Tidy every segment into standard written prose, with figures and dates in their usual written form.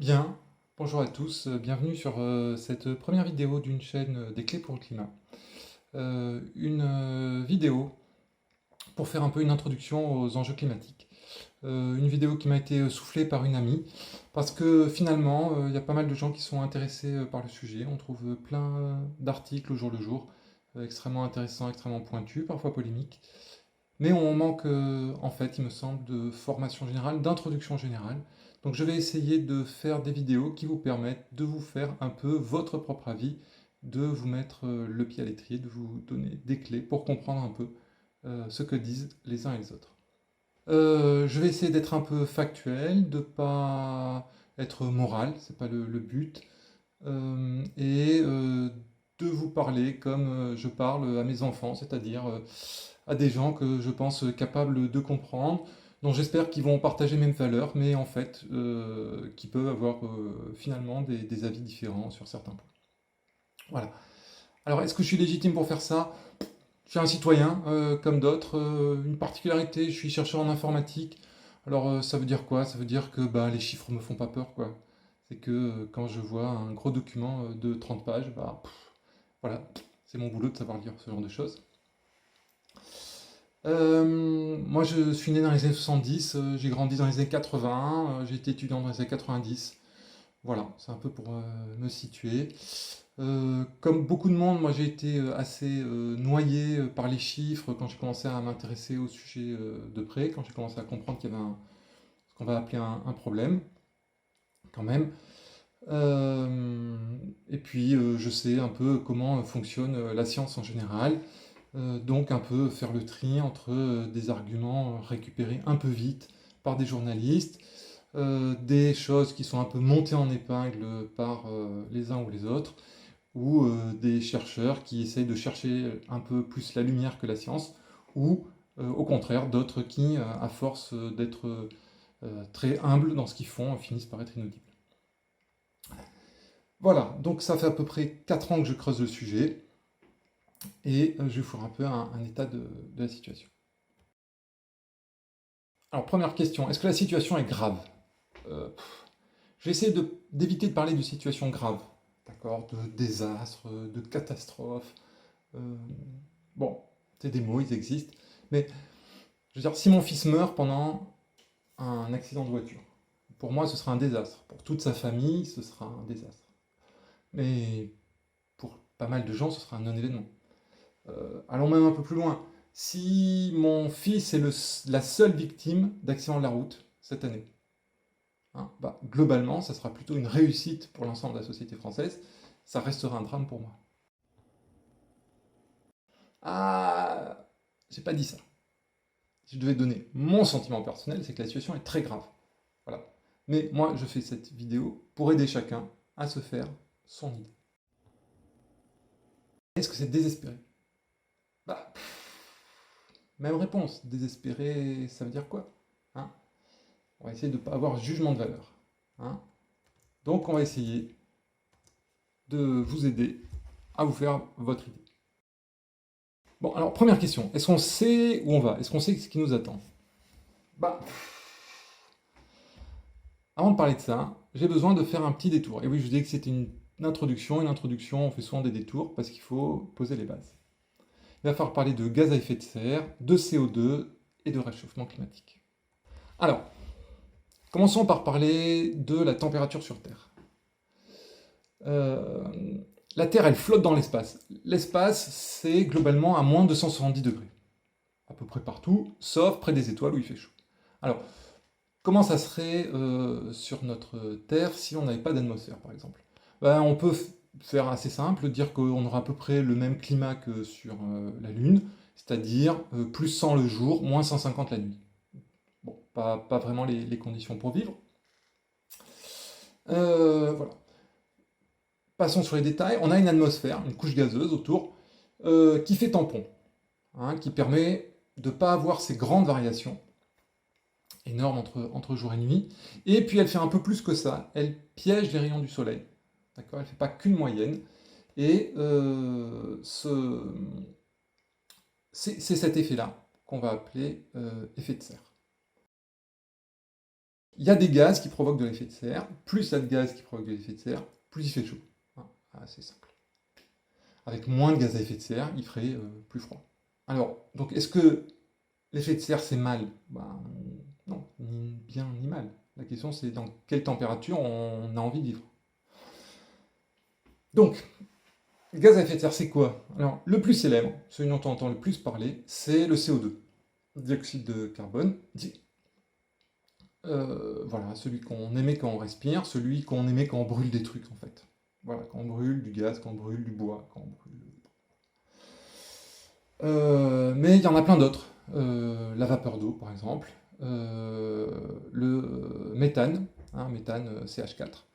Bien, bonjour à tous, bienvenue sur cette première vidéo d'une chaîne des clés pour le climat. Une vidéo pour faire un peu une introduction aux enjeux climatiques. Une vidéo qui m'a été soufflée par une amie, parce que finalement, il y a pas mal de gens qui sont intéressés par le sujet. On trouve plein d'articles au jour le jour, extrêmement intéressants, extrêmement pointus, parfois polémiques. Mais on manque, en fait, il me semble, de formation générale, d'introduction générale. Donc je vais essayer de faire des vidéos qui vous permettent de vous faire un peu votre propre avis, de vous mettre le pied à l'étrier, de vous donner des clés pour comprendre un peu ce que disent les uns et les autres. Je vais essayer d'être un peu factuel, de pas être moral, c'est pas le but, et de vous parler comme je parle à mes enfants, c'est-à-dire à des gens que je pense capables de comprendre, dont j'espère qu'ils vont partager les mêmes valeurs, mais en fait qui peuvent avoir finalement des avis différents sur certains points. Voilà. Alors, est-ce que je suis légitime pour faire ça? Je suis un citoyen, comme d'autres. Une particularité, je suis chercheur en informatique. Alors, ça veut dire quoi? Ça veut dire que bah, les chiffres me font pas peur, quoi. C'est que quand je vois un gros document de 30 pages, bah, voilà, c'est mon boulot de savoir lire ce genre de choses. Moi, je suis né dans les années 70, j'ai grandi dans les années 80, j'ai été étudiant dans les années 90. Voilà, c'est un peu pour me situer. Comme beaucoup de monde, moi j'ai été assez noyé par les chiffres quand j'ai commencé à m'intéresser au sujet de près, quand j'ai commencé à comprendre qu'il y avait ce qu'on va appeler un problème, quand même. Euh, et puis je sais un peu comment fonctionne la science en général, donc un peu faire le tri entre des arguments récupérés un peu vite par des journalistes, des choses qui sont un peu montées en épingle par les uns ou les autres, ou des chercheurs qui essayent de chercher un peu plus la lumière que la science, ou au contraire d'autres qui, à force d'être très humbles dans ce qu'ils font, finissent par être inaudibles. Voilà, donc ça fait à peu près 4 ans que je creuse le sujet, et je vais vous faire un peu un état de la situation. Alors première question, est-ce que la situation est grave? Je vais essayer d'éviter de parler de situations graves, d'accord, de désastres, de catastrophes. Euh, bon, c'est des mots, ils existent, mais je veux dire, si mon fils meurt pendant un accident de voiture, pour moi, ce sera un désastre. Pour toute sa famille, ce sera un désastre. Mais pour pas mal de gens, ce sera un non-événement. Allons même un peu plus loin. Si mon fils est la seule victime d'accident de la route cette année, hein, bah, globalement, ça sera plutôt une réussite pour l'ensemble de la société française. Ça restera un drame pour moi. Ah, j'ai pas dit ça. Si je devais donner mon sentiment personnel, c'est que la situation est très grave. Voilà. Mais moi, je fais cette vidéo pour aider chacun à se faire son idée. Est-ce que c'est désespéré? Bah, même réponse. Désespéré, ça veut dire quoi? Hein? On va essayer de ne pas avoir jugement de valeur. Hein? Donc, on va essayer de vous aider à vous faire votre idée. Bon, alors, première question. Est-ce qu'on sait où on va? Est-ce qu'on sait ce qui nous attend? Bah, avant de parler de ça, j'ai besoin de faire un petit détour. Et oui, je vous dis que c'était une introduction. Une introduction, on fait souvent des détours parce qu'il faut poser les bases. Il va falloir parler de gaz à effet de serre, de CO2 et de réchauffement climatique. Alors, commençons par parler de la température sur Terre. Euh, la Terre, elle flotte dans l'espace. L'espace, c'est globalement à moins de 270 degrés. À peu près partout, sauf près des étoiles où il fait chaud. Alors, comment ça serait sur notre Terre si on n'avait pas d'atmosphère, par exemple? Ben, on peut faire assez simple, dire qu'on aura à peu près le même climat que sur la Lune, c'est-à-dire plus 100 le jour, moins 150 la nuit. Bon, pas vraiment les conditions pour vivre. Voilà. Passons sur les détails. On a une atmosphère, une couche gazeuse autour, qui fait tampon, hein, qui permet de ne pas avoir ces grandes variations énormes entre jour et nuit. Et puis elle fait un peu plus que ça, elle piège les rayons du soleil. D'accord? Elle ne fait pas qu'une moyenne. Et c'est cet effet-là qu'on va appeler effet de serre. il y a des gaz qui provoquent de l'effet de serre. Plus il y a de gaz qui provoquent de l'effet de serre, plus il fait chaud. C'est simple. Avec moins de gaz à effet de serre, il ferait plus froid. Alors, donc est-ce que l'effet de serre c'est mal? Non, ni bien ni mal. La question c'est dans quelle température on a envie de vivre. Donc, le gaz à effet de serre c'est quoi? Alors, le plus célèbre, celui dont on entend le plus parler, c'est le CO2, dioxyde de carbone. Voilà, celui qu'on émet quand on respire, celui qu'on émet quand on brûle des trucs en fait. Voilà, quand on brûle du gaz, quand on brûle du bois, quand on brûle... mais il y en a plein d'autres. La vapeur d'eau, par exemple. Le méthane, méthane CH4.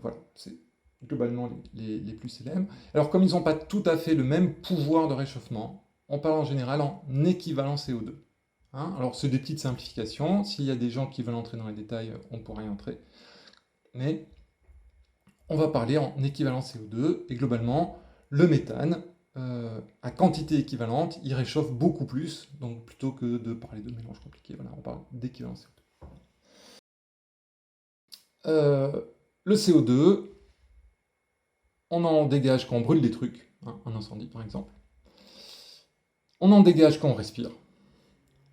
Voilà, c'est globalement les plus célèbres. Alors, comme ils n'ont pas tout à fait le même pouvoir de réchauffement, on parle en général en équivalent CO2. Alors, c'est des petites simplifications. S'il y a des gens qui veulent entrer dans les détails, on pourra y entrer. Mais on va parler en équivalent CO2, et globalement, le méthane, à quantité équivalente, il réchauffe beaucoup plus, donc plutôt que de parler de mélange compliqué, voilà, on parle d'équivalent CO2. Le CO2, on en dégage quand on brûle des trucs, un incendie par exemple. On en dégage quand on respire.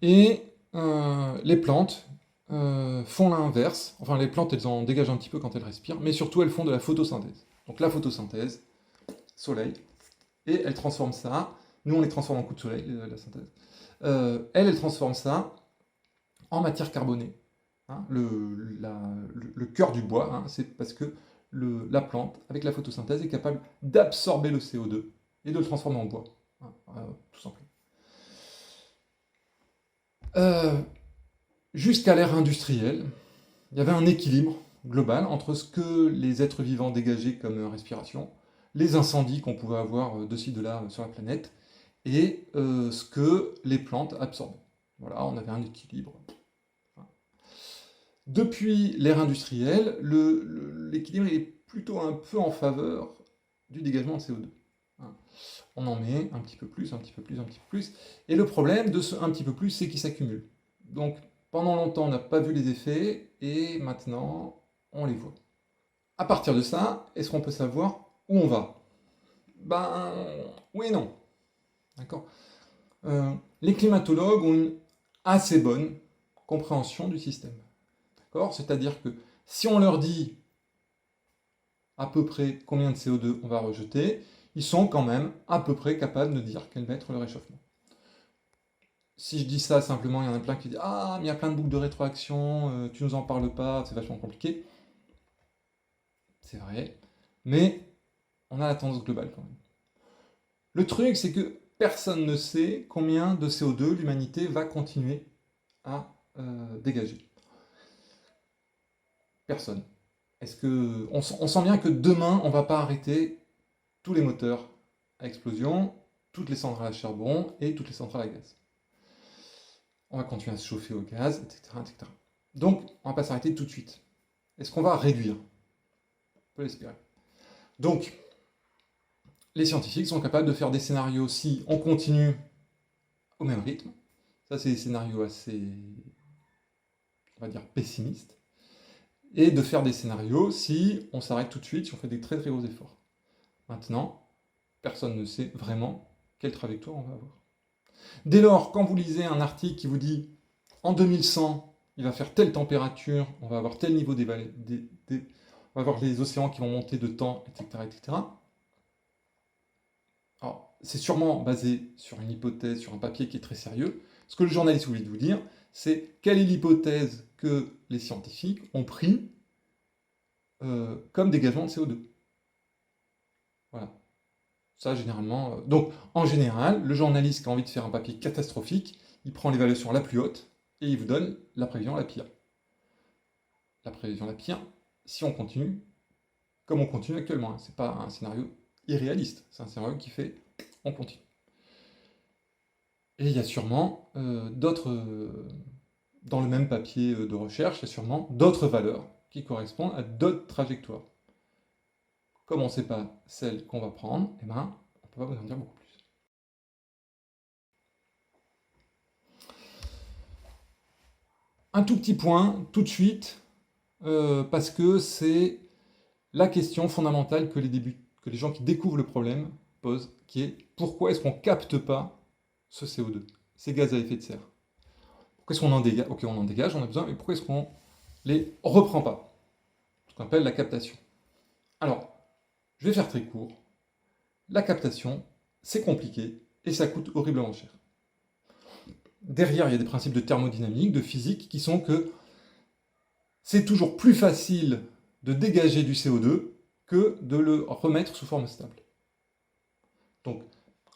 Et les plantes font l'inverse. Enfin, les plantes, elles en dégagent un petit peu quand elles respirent, mais surtout, elles font de la photosynthèse. Donc la photosynthèse, soleil, et elles transforment ça. Nous, on les transforme en coups de soleil, la synthèse. Elle transforme ça en matière carbonée. Le cœur du bois, c'est parce que la plante, avec la photosynthèse, est capable d'absorber le CO2 et de le transformer en bois. Tout simplement. Jusqu'à l'ère industrielle, il y avait un équilibre global entre ce que les êtres vivants dégageaient comme respiration, les incendies qu'on pouvait avoir de ci, de là sur la planète, et ce que les plantes absorbaient. Voilà, on avait un équilibre. Depuis l'ère industrielle, l'équilibre est plutôt un peu en faveur du dégagement de CO2. On en met un petit peu plus, un petit peu plus, un petit peu plus. Et le problème de ce un petit peu plus, c'est qu'il s'accumule. Donc pendant longtemps, on n'a pas vu les effets, et maintenant, on les voit. À partir de ça, est-ce qu'on peut savoir où on va? Ben, oui et non. D'accord. Les climatologues ont une assez bonne compréhension du système. D'accord. C'est-à-dire que si on leur dit à peu près combien de CO2 on va rejeter, ils sont quand même à peu près capables de dire quel va être le réchauffement. Si je dis ça simplement, il y en a plein qui disent « Ah, mais il y a plein de boucles de rétroaction, tu nous en parles pas, c'est vachement compliqué. » C'est vrai, mais on a la tendance globale quand même. Le truc, c'est que personne ne sait combien de CO2 l'humanité va continuer à dégager. Personne. On sent bien que demain, on ne va pas arrêter tous les moteurs à explosion, toutes les centrales à charbon et toutes les centrales à gaz. On va continuer à se chauffer au gaz, etc. etc. Donc, on ne va pas s'arrêter tout de suite. Est-ce qu'on va réduire? On peut l'espérer. Donc, les scientifiques sont capables de faire des scénarios si on continue au même rythme. Ça, c'est des scénarios assez, on va dire, pessimistes. Et de faire des scénarios si on s'arrête tout de suite, si on fait des très très gros efforts. Maintenant, personne ne sait vraiment quelle trajectoire on va avoir. Dès lors, quand vous lisez un article qui vous dit en 2100, il va faire telle température, on va avoir tel niveau on va avoir les océans qui vont monter de temps, etc. etc. Alors, c'est sûrement basé sur une hypothèse, sur un papier qui est très sérieux. Ce que le journaliste voulait vous dire, c'est quelle est l'hypothèse que les scientifiques ont pris comme dégagement de CO2. Voilà. Ça, généralement... Donc, en général, le journaliste qui a envie de faire un papier catastrophique, il prend l'évaluation la plus haute et il vous donne la prévision la pire. La prévision la pire, si on continue, comme on continue actuellement. C'est pas un scénario irréaliste, c'est un scénario qui fait on continue. Et il y a sûrement dans le même papier de recherche, il y a sûrement d'autres valeurs qui correspondent à d'autres trajectoires. Comme on ne sait pas celle qu'on va prendre, on ne peut pas vous en dire beaucoup plus. un tout petit point, tout de suite, parce que c'est la question fondamentale que les gens qui découvrent le problème posent, qui est pourquoi est-ce qu'on ne capte pas ce CO2, ces gaz à effet de serre? Pourquoi est-ce qu'on en dégage? Ok, on en dégage, on a besoin, mais pourquoi est-ce qu'on les reprend pas? Ce qu'on appelle la captation. Alors, je vais faire très court. La captation, c'est compliqué et ça coûte horriblement cher. Derrière, il y a des principes de thermodynamique, de physique, qui sont que c'est toujours plus facile de dégager du CO2 que de le remettre sous forme stable. Donc,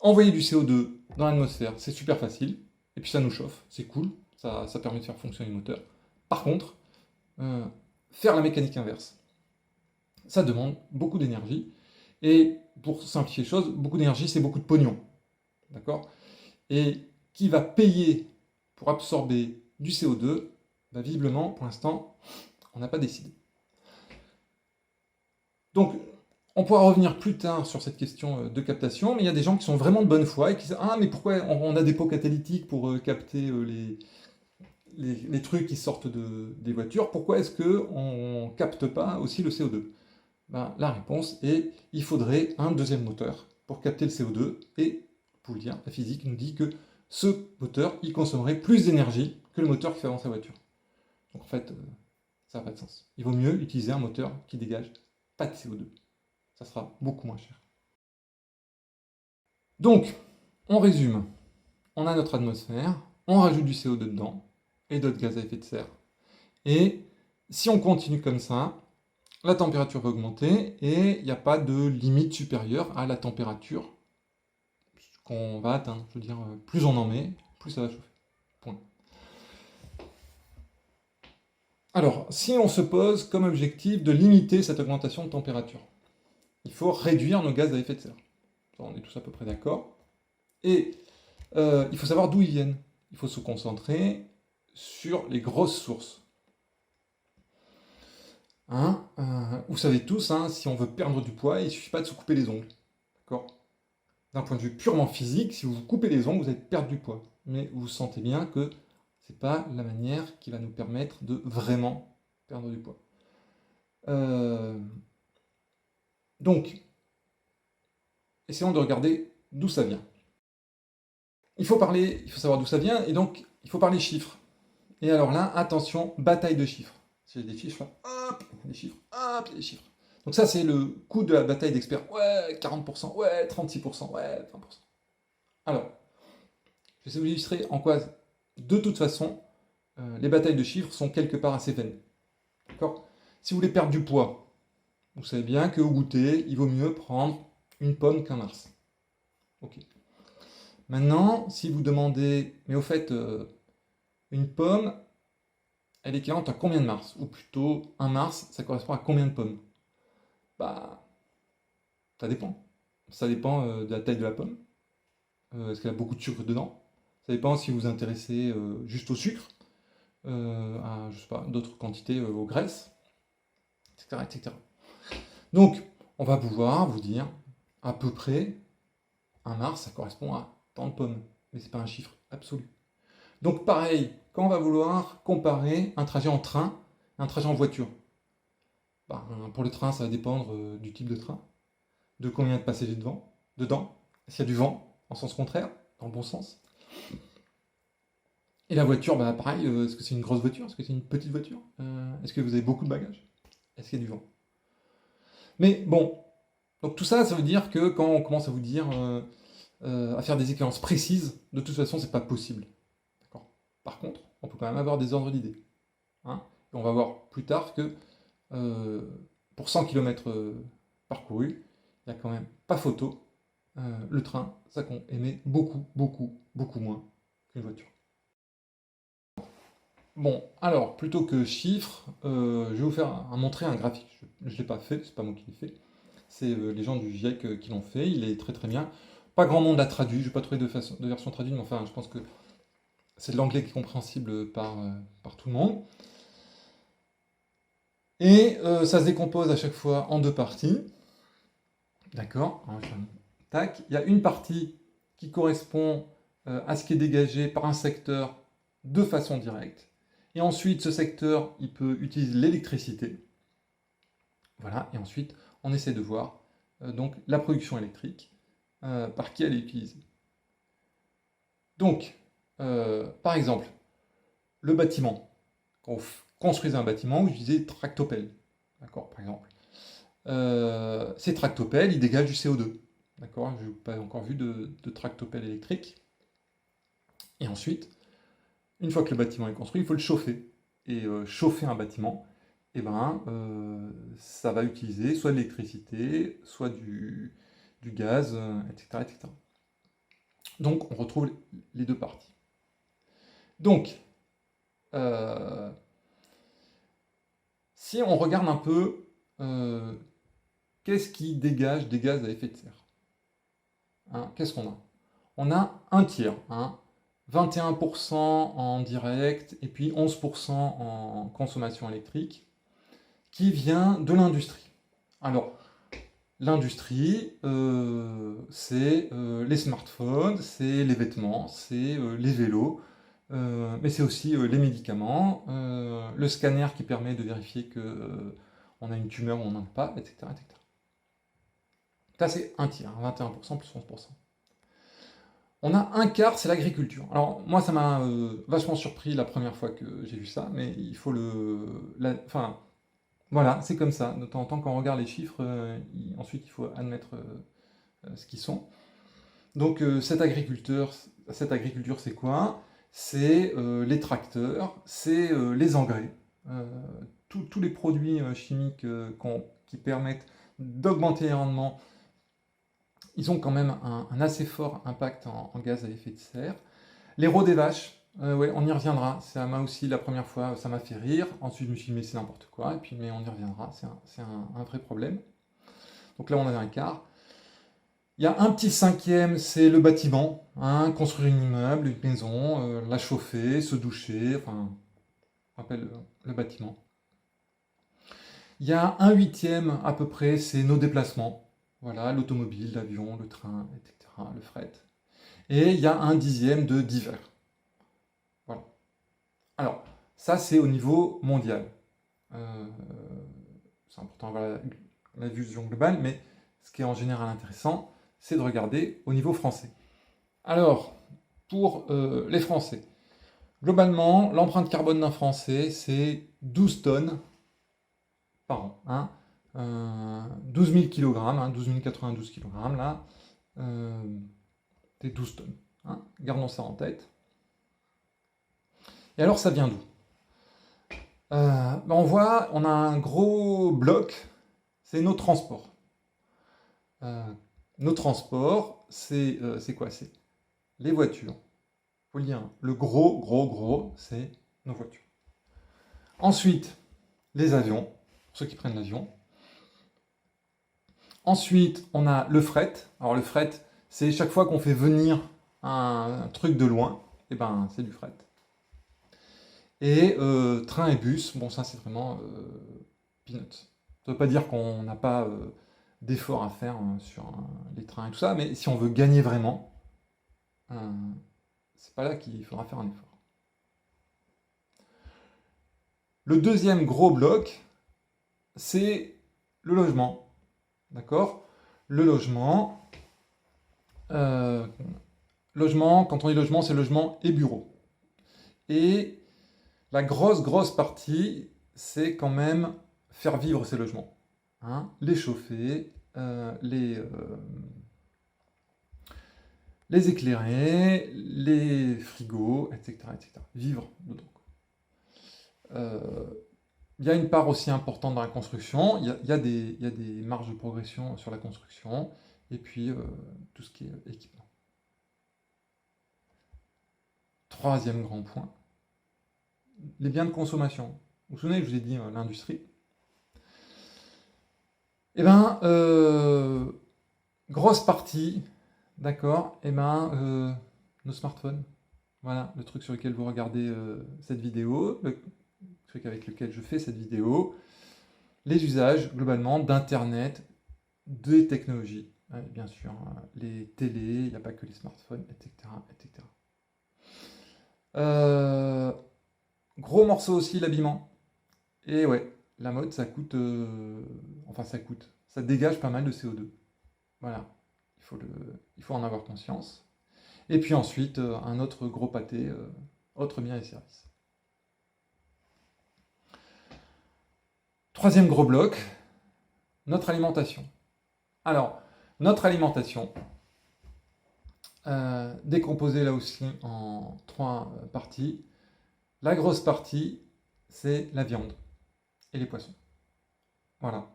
envoyer du CO2 dans l'atmosphère, c'est super facile, et puis ça nous chauffe, c'est cool, ça permet de faire fonctionner le moteur. Par contre, faire la mécanique inverse, ça demande beaucoup d'énergie, et pour simplifier les choses, beaucoup d'énergie, c'est beaucoup de pognon. D'accord? Et qui va payer pour absorber du CO2? Bah, visiblement, pour l'instant, on n'a pas décidé. Donc, on pourra revenir plus tard sur cette question de captation, mais il y a des gens qui sont vraiment de bonne foi et qui disent ah, mais pourquoi on a des pots catalytiques pour capter les trucs qui sortent des voitures, pourquoi est-ce qu'on ne capte pas aussi le CO2? Ben, la réponse est il faudrait un deuxième moteur pour capter le CO2, et pour le dire, la physique nous dit que ce moteur il consommerait plus d'énergie que le moteur qui fait avancer la voiture. Donc en fait, ça n'a pas de sens. Il vaut mieux utiliser un moteur qui dégage pas de CO2. Ça sera beaucoup moins cher. Donc, on résume. On a notre atmosphère, on rajoute du CO2 dedans, et d'autres gaz à effet de serre. Et si on continue comme ça, la température va augmenter, et il n'y a pas de limite supérieure à la température qu'on va atteindre. Je veux dire, plus on en met, plus ça va chauffer. Point. Alors, si on se pose comme objectif de limiter cette augmentation de température, il faut réduire nos gaz à effet de serre. On est tous à peu près d'accord. Et il faut savoir d'où ils viennent. Il faut se concentrer sur les grosses sources. Hein, vous savez tous, hein, si on veut perdre du poids, il ne suffit pas de se couper les ongles. D'accord? D'un point de vue purement physique, si vous vous coupez les ongles, vous allez perdre du poids. Mais vous sentez bien que ce n'est pas la manière qui va nous permettre de vraiment perdre du poids. Donc, essayons de regarder d'où ça vient. Il faut savoir d'où ça vient, et donc il faut parler chiffres. Et alors là, attention, bataille de chiffres. Si j'ai des chiffres, hop, des chiffres, hop, des chiffres. Donc ça, c'est le coût de la bataille d'experts. Ouais, 40%, ouais, 36%, ouais, 20%. Alors, je vais essayer de vous illustrer en quoi, de toute façon, les batailles de chiffres sont quelque part assez vaines. D'accord? Si vous voulez perdre du poids, vous savez bien qu'au goûter, il vaut mieux prendre une pomme qu'un Mars. Ok. Maintenant, si vous demandez, mais au fait, une pomme, elle est équivalente à combien de Mars? Ou plutôt, un Mars, ça correspond à combien de pommes? Bah, ça dépend. Ça dépend de la taille de la pomme. Est-ce qu'elle a beaucoup de sucre dedans? Ça dépend si vous vous intéressez juste au sucre, à, je sais pas, d'autres quantités aux graisses, etc., etc. Donc, on va pouvoir vous dire, à peu près, un Mars, ça correspond à tant de pommes. Mais c'est pas un chiffre absolu. Donc pareil, quand on va vouloir comparer un trajet en train, un trajet en voiture, ben, pour le train, ça va dépendre du type de train, de combien de passagers dedans, s'il y a du vent, en sens contraire, dans le bon sens. Et la voiture, bah, pareil, est-ce que c'est une grosse voiture? Est-ce que c'est une petite voiture? Est-ce que vous avez beaucoup de bagages? Est-ce qu'il y a du vent? Mais bon, donc tout ça, ça veut dire que quand on commence à vous dire, à faire des équivalences précises, de toute façon, c'est pas possible. D'accord? Par contre, on peut quand même avoir des ordres d'idées. Hein, et on va voir plus tard que pour 100 km parcourus, il n'y a quand même pas photo. Le train, ça émet beaucoup, beaucoup, beaucoup moins qu'une voiture. Bon, alors, plutôt que chiffres, je vais vous montrer un graphique. Je ne l'ai pas fait, c'est pas moi qui l'ai fait. C'est les gens du GIEC qui l'ont fait, il est très très bien. Pas grand monde l'a traduit, je n'ai pas trouvé de version traduite, mais enfin, je pense que c'est de l'anglais qui est compréhensible par tout le monde. Et ça se décompose à chaque fois en deux parties. D'accord? Tac. Il y a une partie qui correspond à ce qui est dégagé par un secteur de façon directe. Et ensuite, ce secteur, il peut utiliser l'électricité. Voilà, et ensuite, on essaie de voir donc la production électrique, par qui elle est utilisée. Donc, par exemple, le bâtiment. Quand vous construisez un bâtiment, vous utilisez tractopelle. D'accord, par exemple. Ces tractopelles, ils dégagent du CO2. D'accord, je n'ai pas encore vu de tractopelle électrique. Et ensuite, une fois que le bâtiment est construit, il faut le chauffer. Et chauffer un bâtiment, eh ben, ça va utiliser soit de l'électricité, soit du gaz, etc., etc. Donc, on retrouve les deux parties. Donc, si on regarde un peu, qu'est-ce qui dégage des gaz à effet de serre? Hein, qu'est-ce qu'on a? On a un tiers, hein, 21% en direct et puis 11% en consommation électrique, qui vient de l'industrie. Alors, l'industrie, c'est les smartphones, c'est les vêtements, c'est les vélos, mais c'est aussi les médicaments, le scanner qui permet de vérifier que on a une tumeur ou on n'en a pas, etc., etc. Ça, c'est un tiers, 21% plus 11%. On a un quart, c'est l'agriculture. Alors, moi, ça m'a vachement surpris la première fois que j'ai vu ça, mais il faut enfin, voilà, c'est comme ça. De temps en temps, quand on regarde les chiffres, ensuite, il faut admettre ce qu'ils sont. Donc, cette agriculture, c'est quoi? C'est les tracteurs, c'est les engrais, euh, tous les produits chimiques qui permettent d'augmenter les rendements. Ils ont quand même un assez fort impact en gaz à effet de serre. L'héros des vaches, ouais, on y reviendra. Ça m'a aussi, la première fois, ça m'a fait rire. Ensuite, je me suis dit, mais c'est n'importe quoi. Et puis, mais on y reviendra. C'est un vrai problème. Donc là, on avait un quart. Il y a un petit cinquième, c'est le bâtiment. Hein, construire un immeuble, une maison, la chauffer, se doucher. Enfin, on rappelle le bâtiment. Il y a un huitième, à peu près, c'est nos déplacements. Voilà, l'automobile, l'avion, le train, etc., le fret. Et il y a un dixième de divers. Voilà. Alors, ça, c'est au niveau mondial. Euh, c'est important d'avoir la vision globale, mais ce qui est en général intéressant, c'est de regarder au niveau français. Alors, pour les Français, globalement, l'empreinte carbone d'un Français, c'est 12 tonnes par an. Hein. 12 000 kg, hein, 12 092 kg, là, c'est 12 tonnes. Hein. Gardons ça en tête. Et alors, ça vient d'où? On voit, on a un gros bloc, c'est nos transports. Nos transports, c'est quoi? C'est les voitures. Il faut le dire, hein. Le gros, c'est nos voitures. Ensuite, les avions, pour ceux qui prennent l'avion. Ensuite, on a le fret. Alors le fret, c'est chaque fois qu'on fait venir un truc de loin, et ben c'est du fret. Et train et bus, bon ça c'est vraiment peanuts. Ça ne veut pas dire qu'on n'a pas d'efforts à faire sur les trains et tout ça, mais si on veut gagner vraiment, c'est pas là qu'il faudra faire un effort. Le deuxième gros bloc, c'est le logement. D'accord? Le logement, quand on dit logement, c'est logement et bureau. Et la grosse partie, c'est quand même faire vivre ces logements. Hein, les chauffer, les éclairer, les frigos, etc., etc. Vivre dedans. Il y a une part aussi importante dans la construction. Il y a des marges de progression sur la construction. Et puis, tout ce qui est équipement. Troisième grand point, les biens de consommation. Vous vous souvenez, je vous ai dit l'industrie. Eh bien, grosse partie, d'accord, eh ben, nos smartphones. Voilà, le truc sur lequel vous regardez cette vidéo, le truc avec lequel je fais cette vidéo, les usages, globalement, d'Internet, des technologies. Bien sûr, les télés, il n'y a pas que les smartphones, etc., etc. Gros morceau aussi, l'habillement. Et ouais, la mode, ça coûte... enfin, ça coûte. Ça dégage pas mal de CO2. Voilà. Il faut en avoir conscience. Et puis ensuite, un autre gros pâté, autres biens et services. Troisième gros bloc, notre alimentation. Alors, notre alimentation, décomposée là aussi en trois parties. La grosse partie, c'est la viande et les poissons. Voilà.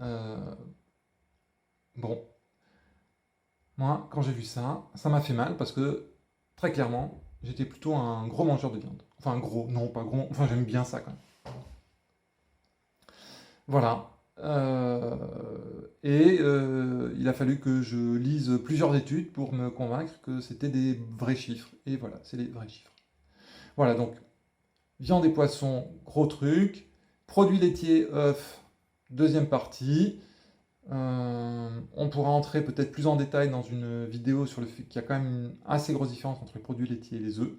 Euh, bon, moi, quand j'ai vu ça, ça m'a fait mal parce que, très clairement, j'étais plutôt un gros mangeur de viande. Enfin, un gros, non, pas gros, enfin, j'aime bien ça quand même. Voilà. Il a fallu que je lise plusieurs études pour me convaincre que c'était des vrais chiffres. Et voilà, c'est les vrais chiffres. Voilà, donc, viande et poisson, gros truc. Produits laitiers, œufs, deuxième partie. On pourra entrer peut-être plus en détail dans une vidéo sur le fait qu'il y a quand même une assez grosse différence entre les produits laitiers et les œufs.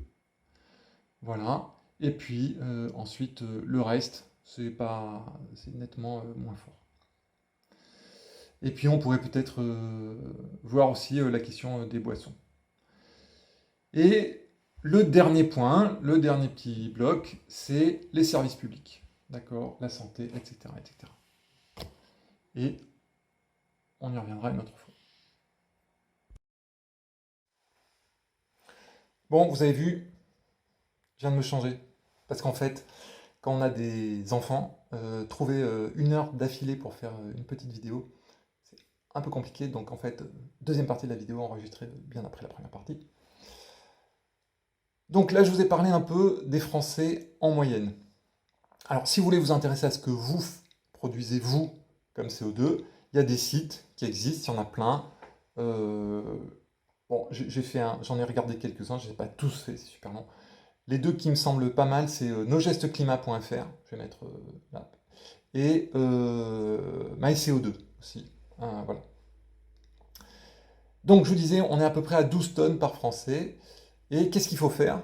Voilà. Et puis ensuite le reste, c'est nettement moins fort. Et puis on pourrait peut-être voir aussi la question des boissons. Et le dernier point, le dernier petit bloc, c'est les services publics. D'accord? La santé, etc., etc. Et on y reviendra une autre fois. Bon, vous avez vu, je viens de me changer. Parce qu'en fait, quand on a des enfants, trouver une heure d'affilée pour faire une petite vidéo, c'est un peu compliqué. Donc en fait, deuxième partie de la vidéo enregistrée bien après la première partie. Donc là, je vous ai parlé un peu des Français en moyenne. Alors, si vous voulez vous intéresser à ce que vous produisez, vous, comme CO2, il y a des sites qui existent, il y en a plein. Euh, bon, j'en ai regardé quelques-uns, je ne les ai pas tous faits, c'est super long. Les deux qui me semblent pas mal, c'est nosgestesclimat.fr, je vais mettre là, et MyCO2 aussi. Voilà. Donc je vous disais, on est à peu près à 12 tonnes par Français. Et qu'est-ce qu'il faut faire?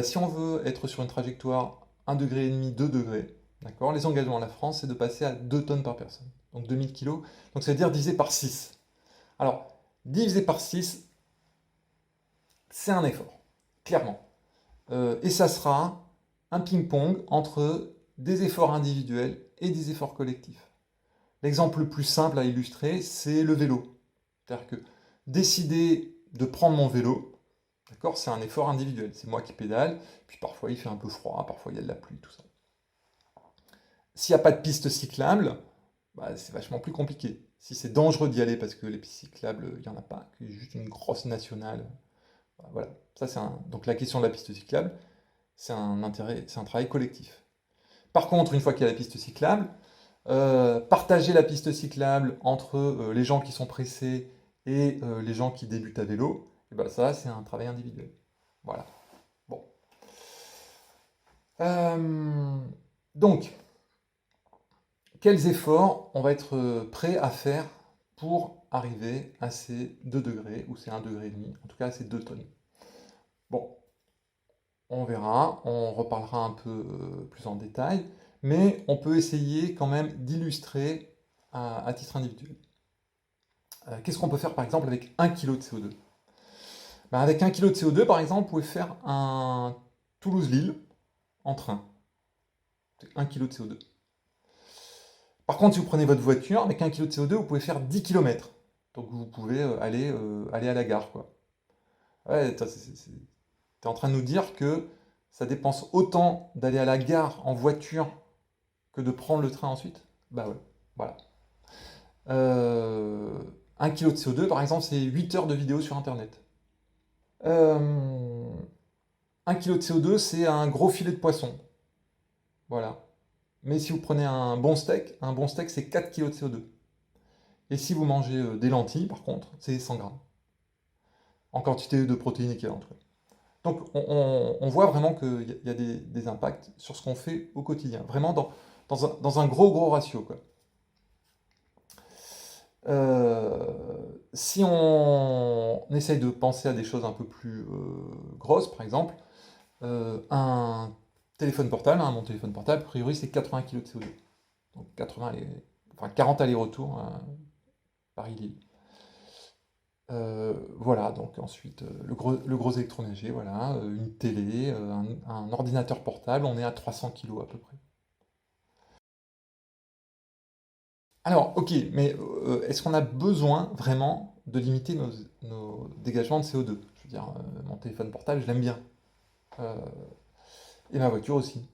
Si on veut être sur une trajectoire 1,5 degré, 2 degrés, d'accord, les engagements à la France, c'est de passer à 2 tonnes par personne. Donc 2000 kilos. Donc ça veut dire divisé par 6. Alors, divisé par 6, c'est un effort, clairement. Et ça sera un ping-pong entre des efforts individuels et des efforts collectifs. L'exemple le plus simple à illustrer, c'est le vélo. C'est-à-dire que décider de prendre mon vélo, d'accord, c'est un effort individuel. C'est moi qui pédale, puis parfois il fait un peu froid, parfois il y a de la pluie, tout ça. S'il n'y a pas de piste cyclable, bah, c'est vachement plus compliqué. Si c'est dangereux d'y aller parce que les pistes cyclables, il n'y en a pas, qu'il y a juste une grosse nationale, bah, voilà. Donc la question de la piste cyclable, c'est un travail collectif. Par contre, une fois qu'il y a la piste cyclable, partager la piste cyclable entre les gens qui sont pressés et les gens qui débutent à vélo, et ben ça, c'est un travail individuel. Voilà. Bon. Donc, quels efforts on va être prêt à faire pour arriver à ces 2 degrés, ou ces 1,5 degré, en tout cas à ces 2 tonnes? Bon, on verra, on reparlera un peu plus en détail, mais on peut essayer quand même d'illustrer à titre individuel. Qu'est-ce qu'on peut faire par exemple avec 1 kg de CO2? Ben, avec 1 kg de CO2 par exemple, vous pouvez faire un Toulouse-Lille en train. C'est 1 kg de CO2. Par contre, si vous prenez votre voiture, avec 1 kg de CO2, vous pouvez faire 10 km. Donc vous pouvez aller à la gare, quoi. Ouais, t'es en train de nous dire que ça dépense autant d'aller à la gare en voiture que de prendre le train ensuite? Bah ouais, voilà. 1 kg de CO2, par exemple, c'est 8 heures de vidéo sur Internet. 1 kg de CO2, c'est un gros filet de poisson. Voilà. Mais si vous prenez un bon steak c'est 4 kg de CO2. Et si vous mangez des lentilles, par contre, c'est 100 grammes. En quantité de protéines équivalente. Donc on voit vraiment qu'il y a des impacts sur ce qu'on fait au quotidien. Vraiment dans un gros ratio, quoi. Si on essaye de penser à des choses un peu plus grosses, par exemple, un téléphone portable, hein, mon téléphone portable, a priori, c'est 80 kg de CO2. Donc 40 allers-retours, Paris-Lille. Voilà, donc ensuite, le gros électroménager, voilà, une télé, un ordinateur portable, on est à 300 kg à peu près. Alors, ok, mais est-ce qu'on a besoin vraiment de limiter nos dégagements de CO2? Je veux dire, mon téléphone portable, je l'aime bien. Euh, et ma voiture aussi.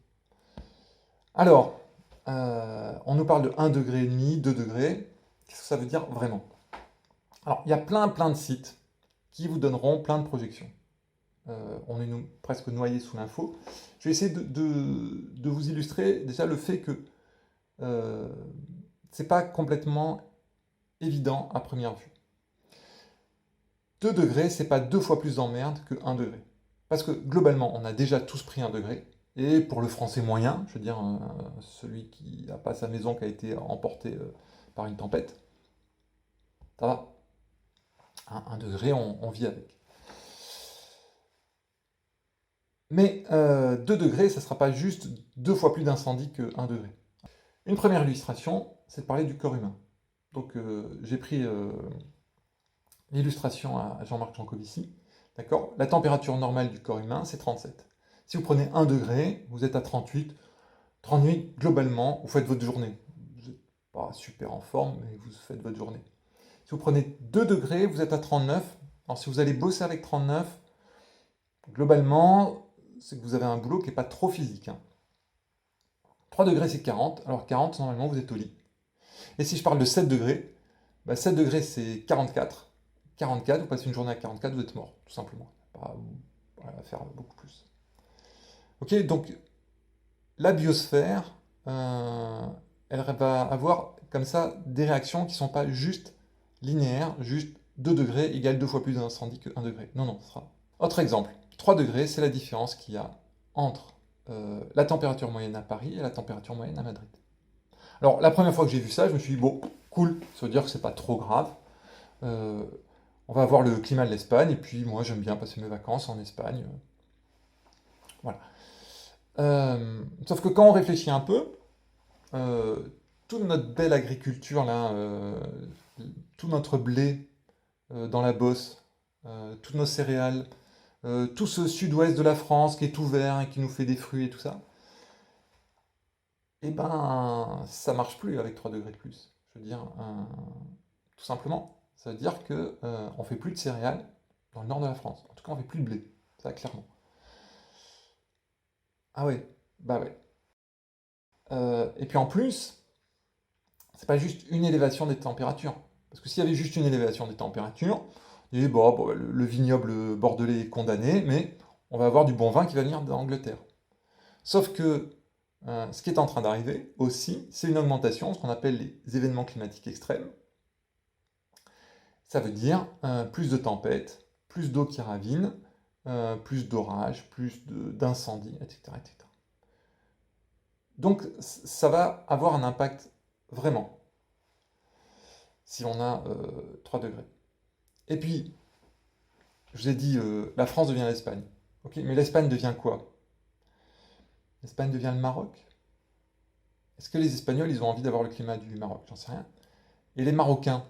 Alors, on nous parle de 1,5 degré, 2 degrés. Qu'est-ce que ça veut dire vraiment? Alors, il y a plein de sites qui vous donneront plein de projections. On est presque noyé sous l'info. Je vais essayer de vous illustrer déjà le fait que euh, c'est pas complètement évident à première vue. 2 degrés, c'est pas 2 fois plus d'emmerde que 1 degré. Parce que globalement, on a déjà tous pris 1 degré. Et pour le français moyen, je veux dire, celui qui n'a pas sa maison qui a été emportée par une tempête, ça va. 1 degré, on vit avec. Mais 2 degrés, ça ne sera pas juste 2 fois plus d'incendie que 1 degré. Une première illustration, c'est de parler du corps humain. Donc j'ai pris l'illustration à Jean-Marc Jancovici. D'accord? La température normale du corps humain, c'est 37. Si vous prenez 1 degré, vous êtes à 38. 38, globalement, vous faites votre journée. Vous n'êtes pas super en forme, mais vous faites votre journée. Si vous prenez 2 degrés, vous êtes à 39. Alors si vous allez bosser avec 39, globalement, c'est que vous avez un boulot qui n'est pas trop physique. 3 degrés, c'est 40. Alors 40, normalement, vous êtes au lit. Et si je parle de 7 degrés, 7 degrés, c'est 44. 44, vous passez une journée à 44, vous êtes mort, tout simplement. Pas à faire beaucoup plus. Ok, donc la biosphère, elle va avoir comme ça des réactions qui ne sont pas juste linéaires, juste 2 degrés égale 2 fois plus d'incendie que 1 degré. Non, non, ce sera. Autre exemple, 3 degrés, c'est la différence qu'il y a entre la température moyenne à Paris et la température moyenne à Madrid. Alors, la première fois que j'ai vu ça, je me suis dit, bon, cool, ça veut dire que c'est pas trop grave. On va avoir le climat de l'Espagne, et puis moi, j'aime bien passer mes vacances en Espagne. Voilà. Sauf que quand on réfléchit un peu, toute notre belle agriculture, là, tout notre blé dans la bosse, toutes nos céréales, tout ce sud-ouest de la France qui est tout vert et qui nous fait des fruits et tout ça, eh ben, ça marche plus avec 3 degrés de plus. Je veux dire, tout simplement, ça veut dire que on fait plus de céréales dans le nord de la France. En tout cas, on fait plus de blé, ça clairement. Ah ouais, bah ouais. Et puis en plus, c'est pas juste une élévation des températures. Parce que s'il y avait juste une élévation des températures, on dirait, bon, le vignoble bordelais est condamné, mais on va avoir du bon vin qui va venir d'Angleterre. Sauf que ce qui est en train d'arriver aussi, c'est une augmentation, ce qu'on appelle les événements climatiques extrêmes. Ça veut dire plus de tempêtes, plus d'eau qui ravine, plus d'orages, plus d'incendies, etc., etc. Donc ça va avoir un impact vraiment si on a 3 degrés. Et puis, je vous ai dit, la France devient l'Espagne. Ok, mais l'Espagne devient quoi? L'Espagne devient le Maroc? Est-ce que les Espagnols, ils ont envie d'avoir le climat du Maroc? J'en sais rien. Et les Marocains,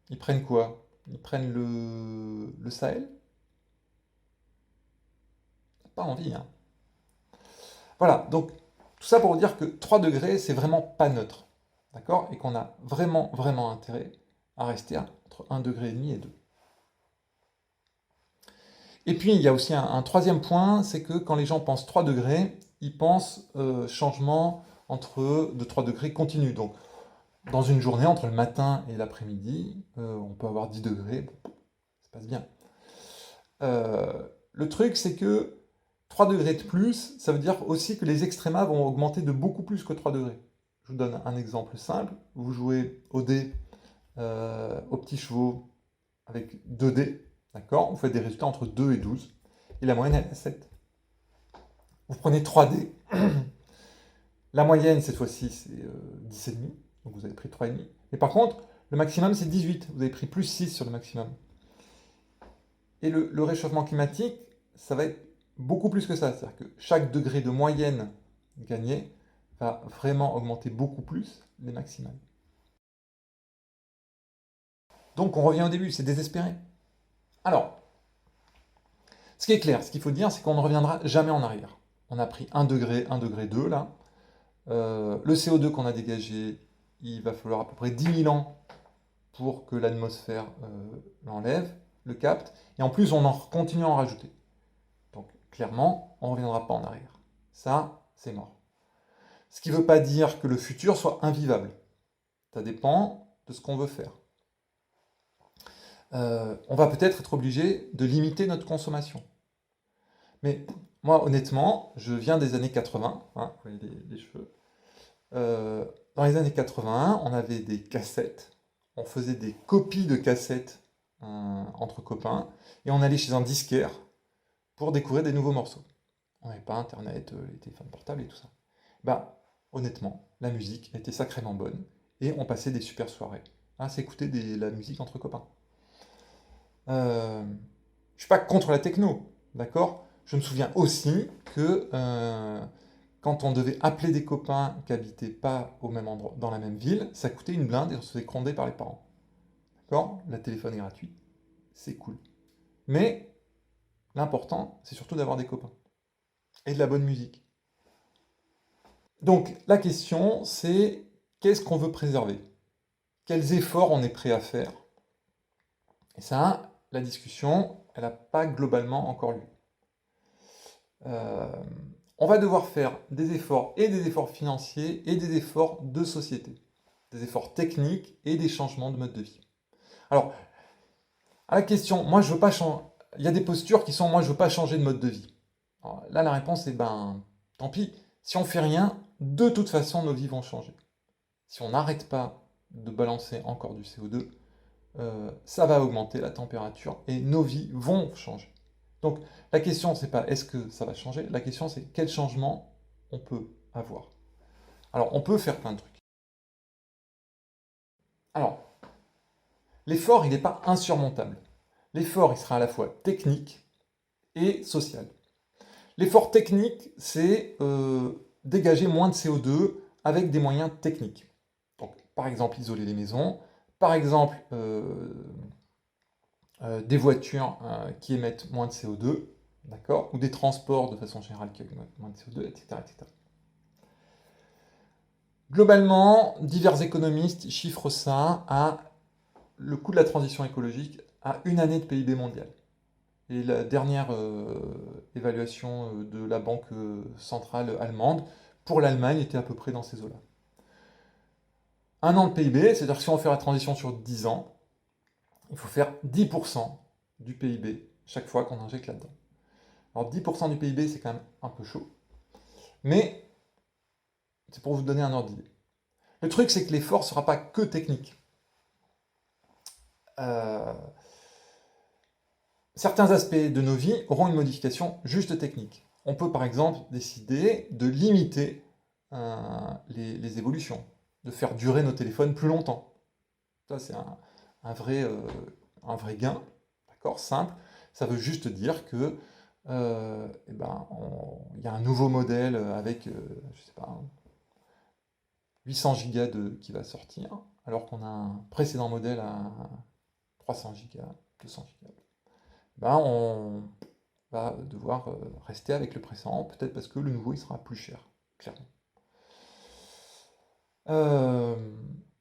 ils prennent quoi? Ils prennent le Sahel? Pas envie, hein. Voilà, donc tout ça pour dire que 3 degrés, c'est vraiment pas neutre. D'accord? Et qu'on a vraiment intérêt à rester entre 1,5 degré et 2. Et puis, il y a aussi un troisième point, c'est que quand les gens pensent 3 degrés, ils pensent changement de 3 degrés continu. Donc, dans une journée, entre le matin et l'après-midi, on peut avoir 10 degrés, ça passe bien. Le truc, c'est que 3 degrés de plus, ça veut dire aussi que les extrémas vont augmenter de beaucoup plus que 3 degrés. Je vous donne un exemple simple. Vous jouez au dé, aux petits chevaux, avec 2 dés, d'accord? Vous faites des résultats entre 2 et 12, et la moyenne est 7. Vous prenez 3 dés, la moyenne cette fois-ci c'est 10,5, donc vous avez pris 3,5. Mais par contre, le maximum c'est 18, vous avez pris plus 6 sur le maximum. Et le réchauffement climatique, ça va être beaucoup plus que ça. C'est-à-dire que chaque degré de moyenne gagnées va vraiment augmenter beaucoup plus les maximales. Donc on revient au début, c'est désespéré. Alors, ce qui est clair, ce qu'il faut dire, c'est qu'on ne reviendra jamais en arrière. On a pris 1 degré, 1 degré 2 là. Le CO2 qu'on a dégagé, il va falloir à peu près 10 000 ans pour que l'atmosphère l'enlève, le capte. Et en plus, on en continue à en rajouter. Donc clairement, on ne reviendra pas en arrière. Ça, c'est mort. Ce qui ne veut pas dire que le futur soit invivable. Ça dépend de ce qu'on veut faire. On va peut-être être obligé de limiter notre consommation. Mais moi, honnêtement, je viens des années 80, hein, vous voyez les cheveux. Dans les années 80, on avait des cassettes, on faisait des copies de cassettes entre copains, et on allait chez un disquaire pour découvrir des nouveaux morceaux. On n'avait pas Internet, les téléphones portables et tout ça. Bah, honnêtement, la musique était sacrément bonne, et on passait des super soirées à s'écouter la musique entre copains. Je suis pas contre la techno, d'accord? Je me souviens aussi que quand on devait appeler des copains qui habitaient pas au même endroit, dans la même ville, ça coûtait une blinde et on se faisait gronder par les parents. D'accord? La téléphone est gratuit, c'est cool. Mais l'important, c'est surtout d'avoir des copains et de la bonne musique. Donc la question, c'est qu'est-ce qu'on veut préserver? Quels efforts on est prêt à faire? Et ça, la discussion, elle n'a pas globalement encore lieu. On va devoir faire des efforts et des efforts financiers et des efforts de société, des efforts techniques et des changements de mode de vie. Alors, à la question, moi je veux pas changer, il y a des postures qui sont moi je veux pas changer de mode de vie. Alors, là la réponse est ben tant pis, si on fait rien, de toute façon nos vies vont changer. Si on n'arrête pas de balancer encore du CO2, ça va augmenter la température et nos vies vont changer. Donc la question c'est pas est-ce que ça va changer, la question c'est quel changement on peut avoir. Alors on peut faire plein de trucs. Alors l'effort il n'est pas insurmontable. L'effort il sera à la fois technique et social. L'effort technique c'est dégager moins de CO2 avec des moyens techniques. Donc par exemple isoler les maisons, par exemple des voitures qui émettent moins de CO2, d'accord, ou des transports de façon générale qui émettent moins de CO2, etc., etc. Globalement, divers économistes chiffrent ça à le coût de la transition écologique à une année de PIB mondial. Et la dernière évaluation de la Banque centrale allemande, pour l'Allemagne, était à peu près dans ces eaux-là. Un an de PIB, c'est-à-dire que si on fait la transition sur 10 ans, il faut faire 10% du PIB chaque fois qu'on injecte là-dedans. Alors 10% du PIB, c'est quand même un peu chaud, mais c'est pour vous donner un ordre d'idée. Le truc, c'est que l'effort ne sera pas que technique. Certains aspects de nos vies auront une modification juste technique. On peut par exemple décider de limiter les évolutions, de faire durer nos téléphones plus longtemps. Ça, c'est un vrai gain, d'accord, simple. Ça veut juste dire que il y a un nouveau modèle avec, je sais pas, 800 gigas qui va sortir, alors qu'on a un précédent modèle à 300 gigas, 200 gigas. On va devoir rester avec le précédent, peut-être parce que le nouveau il sera plus cher, clairement.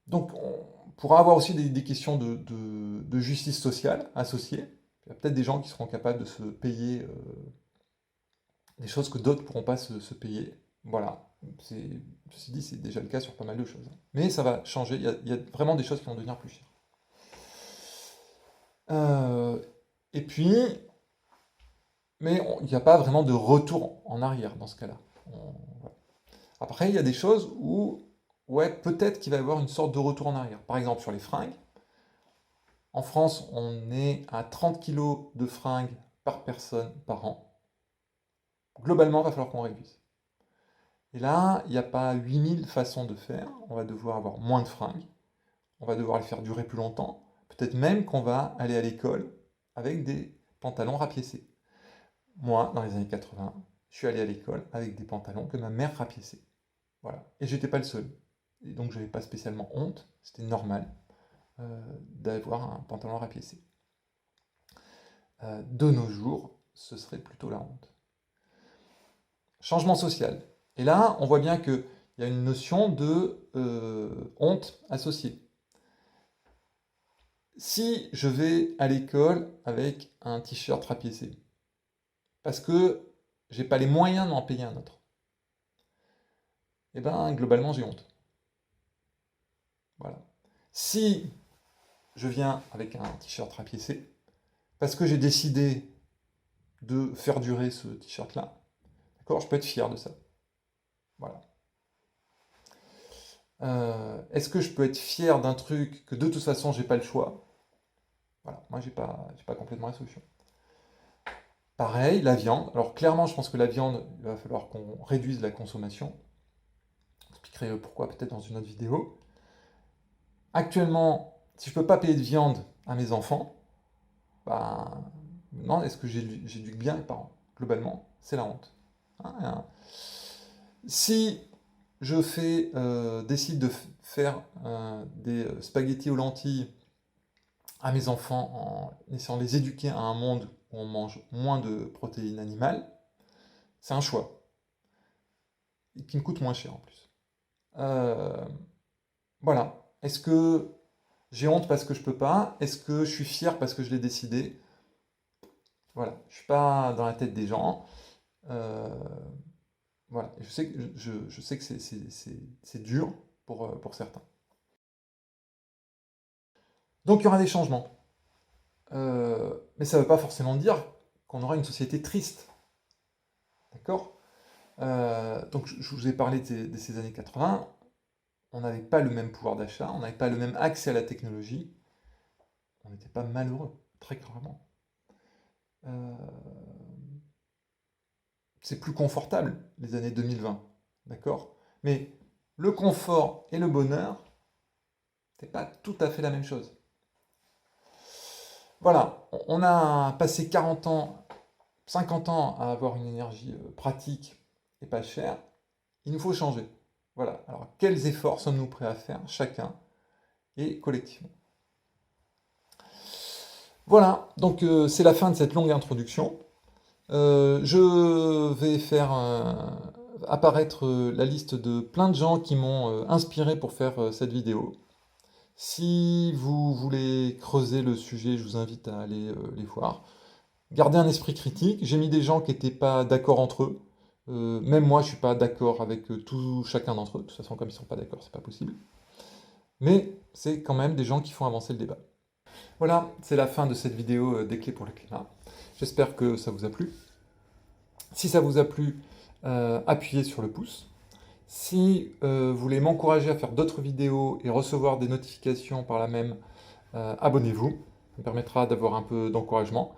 Donc on pourra avoir aussi des questions de justice sociale associées. Il y a peut-être des gens qui seront capables de se payer des choses que d'autres ne pourront pas se payer. Voilà. Ceci dit, c'est déjà le cas sur pas mal de choses. Mais ça va changer. Il y a vraiment des choses qui vont devenir plus chères. Et puis, mais il n'y a pas vraiment de retour en arrière dans ce cas-là. Voilà. Après, il y a des choses où, ouais, peut-être qu'il va y avoir une sorte de retour en arrière. Par exemple, sur les fringues. En France, on est à 30 kg de fringues par personne par an. Globalement, il va falloir qu'on réduise. Et là, il n'y a pas 8000 façons de faire. On va devoir avoir moins de fringues. On va devoir les faire durer plus longtemps. Peut-être même qu'on va aller à l'école avec des pantalons rapiécés. Moi, dans les années 80, je suis allé à l'école avec des pantalons que ma mère rapiéçait. Voilà. Et j'étais pas le seul. Et donc j'avais pas spécialement honte, c'était normal d'avoir un pantalon rapiécé. De nos jours, ce serait plutôt la honte. Changement social. Et là, on voit bien qu'il y a une notion de honte associée. Si je vais à l'école avec un t-shirt rapiécé, parce que j'ai pas les moyens d'en payer un autre, eh ben globalement j'ai honte. Voilà. Si je viens avec un t-shirt rapiécé, parce que j'ai décidé de faire durer ce t-shirt-là, d'accord, je peux être fier de ça. Voilà. Est-ce que je peux être fier d'un truc que de toute façon j'ai pas le choix? Voilà, moi j'ai pas complètement la solution. Pareil, la viande. Alors clairement, je pense que la viande, il va falloir qu'on réduise la consommation. J'expliquerai pourquoi peut-être dans une autre vidéo. Actuellement, si je peux pas payer de viande à mes enfants, ben, je me demande est-ce que j'éduque bien les parents? Globalement, c'est la honte. Hein. Si je décide de faire des spaghettis aux lentilles à mes enfants en essayant de les éduquer à un monde où on mange moins de protéines animales, c'est un choix. Et qui me coûte moins cher en plus. Voilà. Est-ce que j'ai honte parce que je peux pas? Est-ce que je suis fier parce que je l'ai décidé? Voilà. Je suis pas dans la tête des gens. Euh, voilà. Et je sais que c'est dur pour certains. Donc il y aura des changements. Mais ça ne veut pas forcément dire qu'on aura une société triste. D'accord? Donc je vous ai parlé de ces années 80. On n'avait pas le même pouvoir d'achat, on n'avait pas le même accès à la technologie. On n'était pas malheureux, très clairement. Euh, c'est plus confortable, les années 2020. D'accord? Mais le confort et le bonheur, c'est pas tout à fait la même chose. Voilà, on a passé 40 ans, 50 ans à avoir une énergie pratique et pas chère. Il nous faut changer. Voilà. Alors, quels efforts sommes-nous prêts à faire, chacun et collectivement? Voilà, donc c'est la fin de cette longue introduction. Je vais faire apparaître la liste de plein de gens qui m'ont inspiré pour faire cette vidéo. Si vous voulez creuser le sujet, je vous invite à aller les voir. Gardez un esprit critique. J'ai mis des gens qui n'étaient pas d'accord entre eux. Même moi, je ne suis pas d'accord avec chacun d'entre eux. De toute façon, comme ils ne sont pas d'accord, c'est pas possible. Mais c'est quand même des gens qui font avancer le débat. Voilà, c'est la fin de cette vidéo des clés pour le climat. J'espère que ça vous a plu. Si ça vous a plu, appuyez sur le pouce. Si vous voulez m'encourager à faire d'autres vidéos et recevoir des notifications par là même, abonnez-vous. Ça me permettra d'avoir un peu d'encouragement.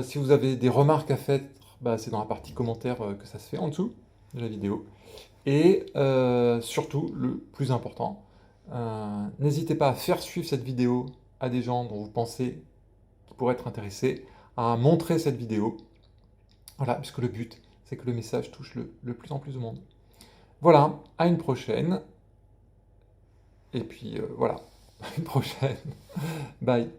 Si vous avez des remarques à faire, bah, c'est dans la partie commentaires que ça se fait en dessous de la vidéo. Et surtout, le plus important, n'hésitez pas à faire suivre cette vidéo à des gens dont vous pensez qu'ils pourraient être intéressés, à montrer cette vidéo. Voilà, puisque le but, c'est que le message touche le plus en plus de monde. Voilà, à une prochaine. Et puis voilà, à une prochaine. Bye.